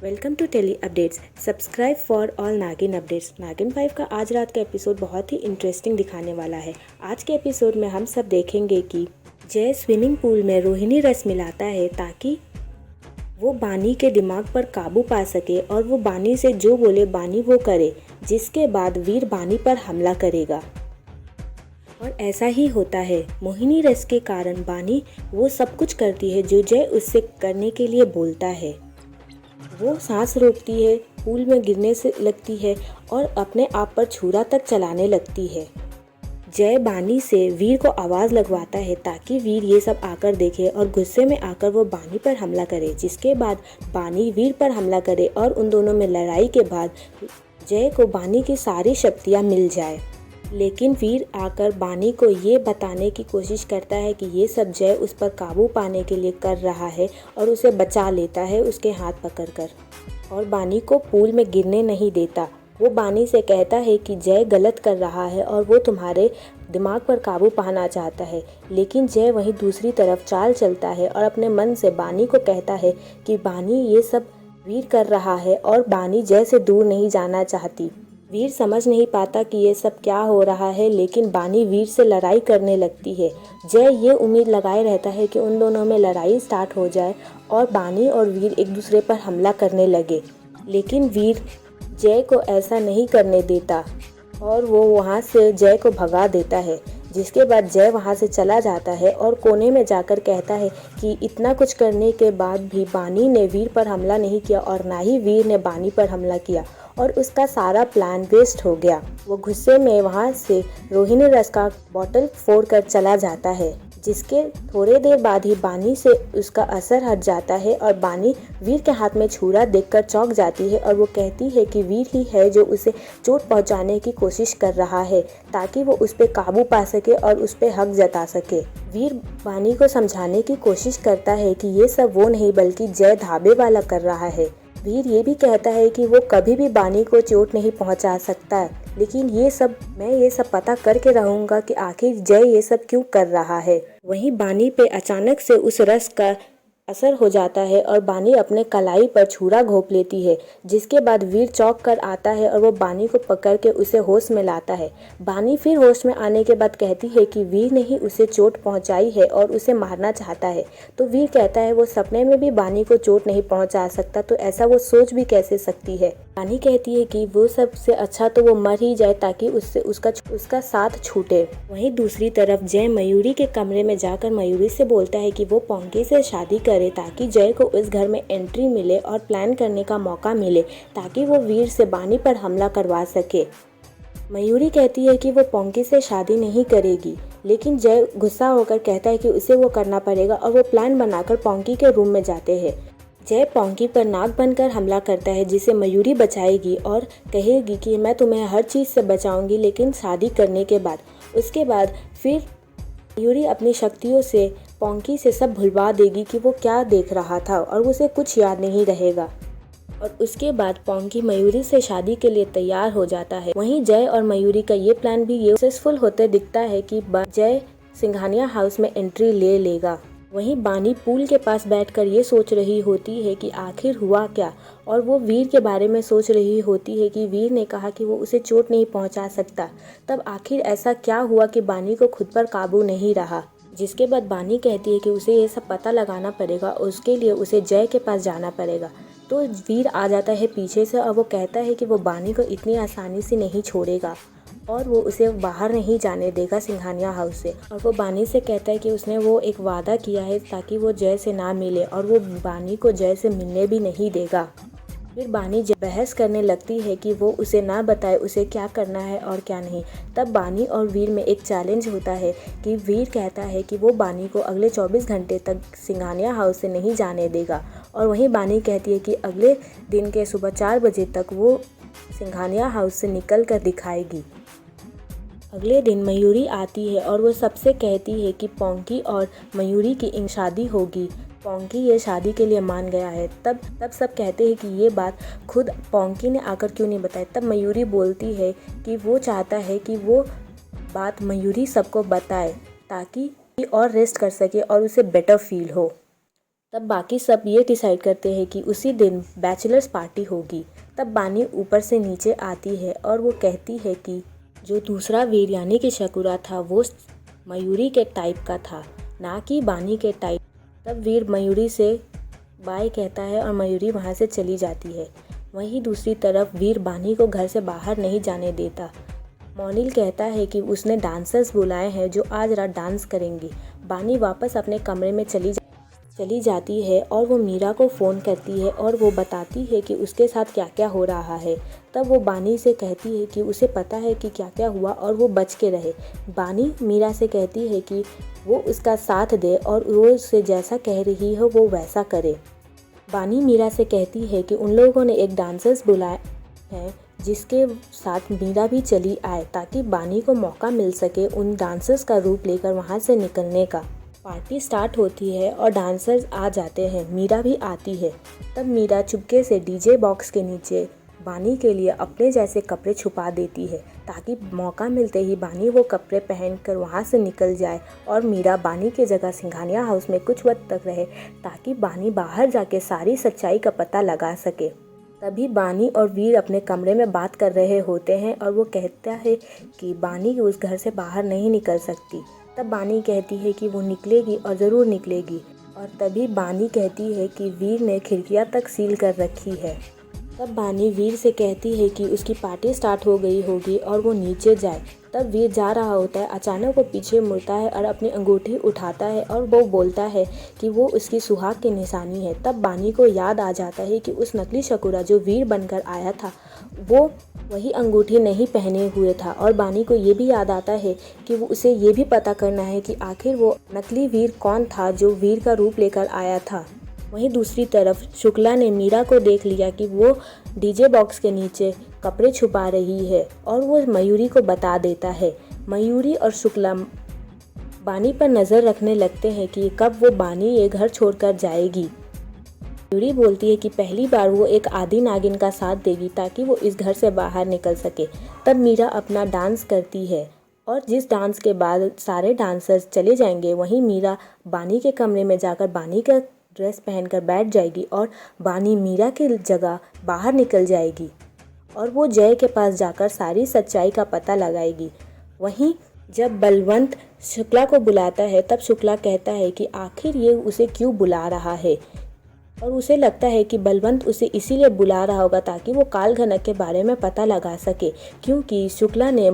Welcome to tele updates. Subscribe for all Naagin updates. Naagin 5 का आज रात का एपिसोड बहुत ही इंटरेस्टिंग दिखाने वाला है। आज के एपिसोड में हम सब देखेंगे कि जय स्विमिंग पूल में रोहिणी रस मिलाता है ताकि वो बानी के दिमाग पर काबू पा सके और वो बानी से जो बोले बानी वो करे, जिसके बाद वीर बानी पर हमला करेगा। और ऐसा ही होता है। मोहिनी रस के कारण बानी वो सब कुछ करती है जो जय उससे करने के लिए बोलता है। वो सांस रोकती है, पूल में गिरने से लगती है और अपने आप पर छुरा तक चलाने लगती है। जय बानी से वीर को आवाज़ लगवाता है ताकि वीर ये सब आकर देखे और गुस्से में आकर वो बानी पर हमला करे, जिसके बाद बानी वीर पर हमला करे और उन दोनों में लड़ाई के बाद जय को बानी की सारी शक्तियाँ मिल जाए। लेकिन वीर आकर बानी को ये बताने की कोशिश करता है कि ये सब जय उस पर काबू पाने के लिए कर रहा है और उसे बचा लेता है उसके हाथ पकड़कर और बानी को पूल में गिरने नहीं देता। वो बानी से कहता है कि जय गलत कर रहा है और वो तुम्हारे दिमाग पर काबू पाना चाहता है। लेकिन जय वहीं दूसरी तरफ चाल चलता है और अपने मन से बानी को कहता है कि बानी ये सब वीर कर रहा है और बानी जय से दूर नहीं जाना चाहती। वीर समझ नहीं पाता कि ये सब क्या हो रहा है, लेकिन बानी वीर से लड़ाई करने लगती है। जय ये उम्मीद लगाए रहता है कि उन दोनों में लड़ाई स्टार्ट हो जाए और बानी और वीर एक दूसरे पर हमला करने लगे, लेकिन वीर जय को ऐसा नहीं करने देता और वो वहाँ से जय को भगा देता है। जिसके बाद जय वहाँ से चला जाता है और कोने में जाकर कहता है कि इतना कुछ करने के बाद भी बानी ने वीर पर हमला नहीं किया और ना ही वीर ने बानी पर हमला किया और उसका सारा प्लान वेस्ट हो गया। वो गुस्से में वहाँ से रोहिणी रस का बॉटल फोड़कर चला जाता है, जिसके थोड़े देर बाद ही बानी से उसका असर हट जाता है और बानी वीर के हाथ में छुरा देखकर चौंक जाती है और वो कहती है कि वीर ही है जो उसे चोट पहुंचाने की कोशिश कर रहा है ताकि वो उस पर काबू पा सके और उस पर हक जता सके। वीर बानी को समझाने की कोशिश करता है कि ये सब वो नहीं बल्कि जय धाबे वाला कर रहा है। वीर ये भी कहता है कि वो कभी भी बानी को चोट नहीं पहुंचा सकता, लेकिन मैं ये सब पता करके रहूंगा कि आखिर जय ये सब क्यों कर रहा है। वहीं बानी पे अचानक से उस रस का असर हो जाता है और बानी अपने कलाई पर छुरा घोंप लेती है, जिसके बाद वीर चौंक कर आता है और वो बानी को पकड़ के उसे होश में लाता है। बानी फिर होश में आने के बाद कहती है कि वीर ने ही उसे चोट पहुंचाई है और उसे मारना चाहता है। तो वीर कहता है वो सपने में भी बानी को चोट नहीं पहुंचा सकता, तो ऐसा वो सोच भी कैसे सकती है। बानी कहती है कि वो सबसे अच्छा तो वो मर ही जाए ताकि उससे उसका साथ छूटे। वहीं दूसरी तरफ जय मयूरी के कमरे में जाकर मयूरी से बोलता है कि वो पोंकी से शादी करे ताकि जय को इस घर में एंट्री मिले और प्लान करने का मौका मिले ताकि वो वीर से बानी पर हमला करवा सके। मयूरी कहती है कि वो पोंकी से शादी नहीं करेगी, लेकिन जय गुस्सा होकर कहता है कि उसे वो करना पड़ेगा और वो प्लान बनाकर पोंकी के रूम में जाते हैं। जय पोंकी पर नाग बनकर हमला करता है, जिसे मयूरी बचाएगी और कहेगी कि मैं तुम्हें हर चीज़ से बचाऊंगी लेकिन शादी करने के बाद। उसके बाद फिर मयूरी अपनी शक्तियों से पोंकी से सब भुलवा देगी कि वो क्या देख रहा था और उसे कुछ याद नहीं रहेगा। और उसके बाद पोंकी मयूरी से शादी के लिए तैयार हो जाता है। वहीं जय और मयूरी का ये प्लान भी ये सक्सेसफुल होते दिखता है कि जय सिंघानिया हाउस में एंट्री ले लेगा। वहीं बानी पूल के पास बैठकर ये सोच रही होती है कि आखिर हुआ क्या, और वो वीर के बारे में सोच रही होती है कि वीर ने कहा कि वो उसे चोट नहीं पहुंचा सकता। तब आखिर ऐसा क्या हुआ कि बानी को खुद पर काबू नहीं रहा। जिसके बाद बानी कहती है कि उसे ये सब पता लगाना पड़ेगा, उसके लिए उसे जय के पास जाना पड़ेगा। तो वीर आ जाता है पीछे से और वो कहता है कि वो बानी को इतनी आसानी से नहीं छोड़ेगा और वो उसे बाहर नहीं जाने देगा सिंघानिया हाउस से। और वो बानी से कहता है कि उसने वो एक वादा किया है ताकि वो जय से ना मिले और वो बानी को जय से मिलने भी नहीं देगा। फिर बानी बहस करने लगती है कि वो उसे ना बताए उसे क्या करना है और क्या नहीं। तब बानी और वीर में एक चैलेंज होता है कि वीर कहता है कि वो बानी को अगले 24 घंटे तक सिंघानिया हाउस से नहीं जाने देगा और वहीं बानी कहती है कि अगले दिन के सुबह 4 बजे तक वो सिंघानिया हाउस से निकल कर दिखाएगी। अगले दिन मयूरी आती है और वो सबसे कहती है कि पोंकी और मयूरी की शादी होगी। पोंकी ये शादी के लिए मान गया है। तब सब कहते हैं कि ये बात खुद पोंकी ने आकर क्यों नहीं बताई। तब मयूरी बोलती है कि वो चाहता है कि वो बात मयूरी सबको बताए ताकि और रेस्ट कर सके और उसे बेटर फील हो। तब बाकी सब ये डिसाइड करते हैं कि उसी दिन बैचलर्स पार्टी होगी। तब बानी ऊपर से नीचे आती है और वो कहती है कि जो दूसरा वीर यानी कि शकुरा था वो मयूरी के टाइप का था, ना कि बानी के टाइप। तब वीर मयूरी से बाय कहता है और मयूरी वहाँ से चली जाती है। वहीं दूसरी तरफ वीर बानी को घर से बाहर नहीं जाने देता। मोनिल कहता है कि उसने डांसर्स बुलाए हैं जो आज रात डांस करेंगी। बानी वापस अपने कमरे में चली जाती है और वो मीरा को फ़ोन करती है और वो बताती है कि उसके साथ क्या क्या हो रहा है। तब वो बानी से कहती है कि उसे पता है कि क्या क्या हुआ और वो बच के रहे। बानी मीरा से कहती है कि वो उसका साथ दे और वो उससे जैसा कह रही हो वो वैसा करे। बानी मीरा से कहती है कि उन लोगों ने एक डांसर्स बुलाए हैं जिसके साथ मीरा भी चली आए ताकि बानी को मौका मिल सके उन डांसर्स का रूप लेकर वहाँ से निकलने का। पार्टी स्टार्ट होती है और डांसर्स आ जाते हैं, मीरा भी आती है। तब मीरा चुपके से डीजे बॉक्स के नीचे बानी के लिए अपने जैसे कपड़े छुपा देती है ताकि मौका मिलते ही बानी वो कपड़े पहनकर वहाँ से निकल जाए और मीरा बानी के जगह सिंघानिया हाउस में कुछ वक्त तक रहे ताकि बानी बाहर जाके सारी सच्चाई का पता लगा सके। तभी बानी और वीर अपने कमरे में बात कर रहे होते हैं और वो कहता है कि बानी उस घर से बाहर नहीं निकल सकती। तब बानी कहती है कि वो निकलेगी और ज़रूर निकलेगी। और तभी बानी कहती है कि वीर ने खिड़कियां तक सील कर रखी है। तब बानी वीर से कहती है कि उसकी पार्टी स्टार्ट हो गई होगी और वो नीचे जाए। तब वीर जा रहा होता है, अचानक वो पीछे मुड़ता है और अपनी अंगूठी उठाता है और वो बोलता है कि वो उसकी सुहाग की निशानी है। तब बानी को याद आ जाता है कि उस नकली शकुरा जो वीर बनकर आया था वो वही अंगूठी नहीं पहने हुए था। और बानी को ये भी याद आता है कि वो उसे ये भी पता करना है कि आखिर वो नकली वीर कौन था जो वीर का रूप लेकर आया था। वहीं दूसरी तरफ शुक्ला ने मीरा को देख लिया कि वो डीजे बॉक्स के नीचे कपड़े छुपा रही है और वो मयूरी को बता देता है। मयूरी और शुक्ला बानी पर नज़र रखने लगते हैं कि कब वो बानी ये घर छोड़कर जाएगी। मयूरी बोलती है कि पहली बार वो एक आदि नागिन का साथ देगी ताकि वो इस घर से बाहर निकल सके। तब मीरा अपना डांस करती है और जिस डांस के बाद सारे डांसर्स चले जाएंगे वहीं मीरा बानी के कमरे में जाकर बानी का ड्रेस पहनकर बैठ जाएगी और बानी मीरा की जगह बाहर निकल जाएगी और वो जय के पास जाकर सारी सच्चाई का पता लगाएगी। वहीं जब बलवंत शुक्ला को बुलाता है तब शुक्ला कहता है कि आखिर ये उसे क्यों बुला रहा है और उसे लगता है कि बलवंत उसे इसीलिए बुला रहा होगा ताकि वो कालघनक के बारे में पता लगा सके, क्योंकि शुक्ला ने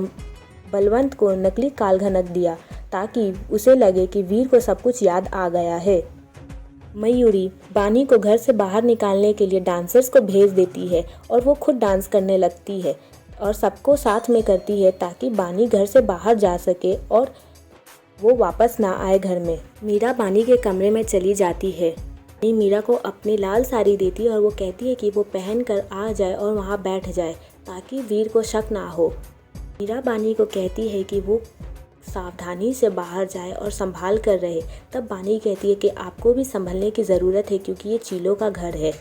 बलवंत को नकली कालघनक दिया ताकि उसे लगे कि वीर को सब कुछ याद आ गया है। मयूरी बानी को घर से बाहर निकालने के लिए डांसर्स को भेज देती है और वो खुद डांस करने लगती है और सबको साथ में करती है ताकि बानी घर से बाहर जा सके और वो वापस ना आए घर में। मीरा बानी के कमरे में चली जाती है। बानी मीरा को अपनी लाल साड़ी देती है और वो कहती है कि वो पहन कर आ जाए और वहाँ बैठ जाए ताकि वीर को शक ना हो। मीरा बानी को कहती है कि वो सावधानी से बाहर जाए और संभाल कर रहे। तब बानी कहती है कि आपको भी संभलने की ज़रूरत है क्योंकि ये चीलों का घर है।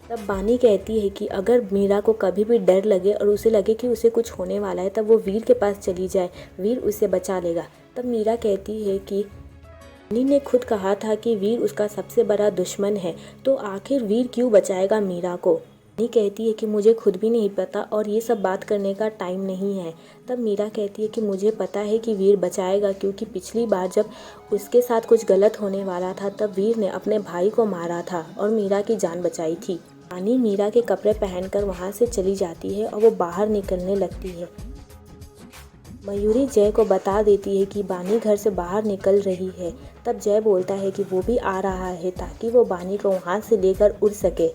तब बानी कहती है कि अगर मीरा को कभी भी डर लगे और उसे लगे कि उसे कुछ होने वाला है तब वो वीर के पास चली जाए, वीर उसे बचा लेगा। तब मीरा कहती है कि बानी ने खुद कहा था कि वीर उसका सबसे बड़ा दुश्मन है, तो आखिर वीर क्यों बचाएगा मीरा को। बानी कहती है कि मुझे खुद भी नहीं पता और ये सब बात करने का टाइम नहीं है। तब मीरा कहती है कि मुझे पता है कि वीर बचाएगा क्योंकि पिछली बार जब उसके साथ कुछ गलत होने वाला था तब वीर ने अपने भाई को मारा था और मीरा की जान बचाई थी। बानी मीरा के कपड़े पहनकर वहाँ से चली जाती है और वो बाहर निकलने लगती है। मयूरी जय को बता देती है कि बानी घर से बाहर निकल रही है। तब जय बोलता है कि वो भी आ रहा है ताकि वो बानी को वहाँ से लेकर उड़ सके।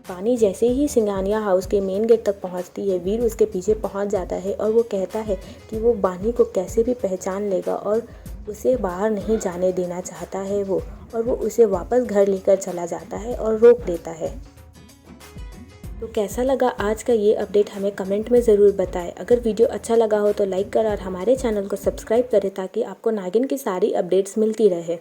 बानी जैसे ही सिंघानिया हाउस के मेन गेट तक पहुंचती है वीर उसके पीछे पहुंच जाता है और वो कहता है कि वो बानी को कैसे भी पहचान लेगा और उसे बाहर नहीं जाने देना चाहता है वो, और वो उसे वापस घर लेकर चला जाता है और रोक देता है। तो कैसा लगा आज का ये अपडेट हमें कमेंट में ज़रूर बताएं। अगर वीडियो अच्छा लगा हो तो लाइक करें और हमारे चैनल को सब्सक्राइब करें ताकि आपको नागिन की सारी अपडेट्स मिलती रहे।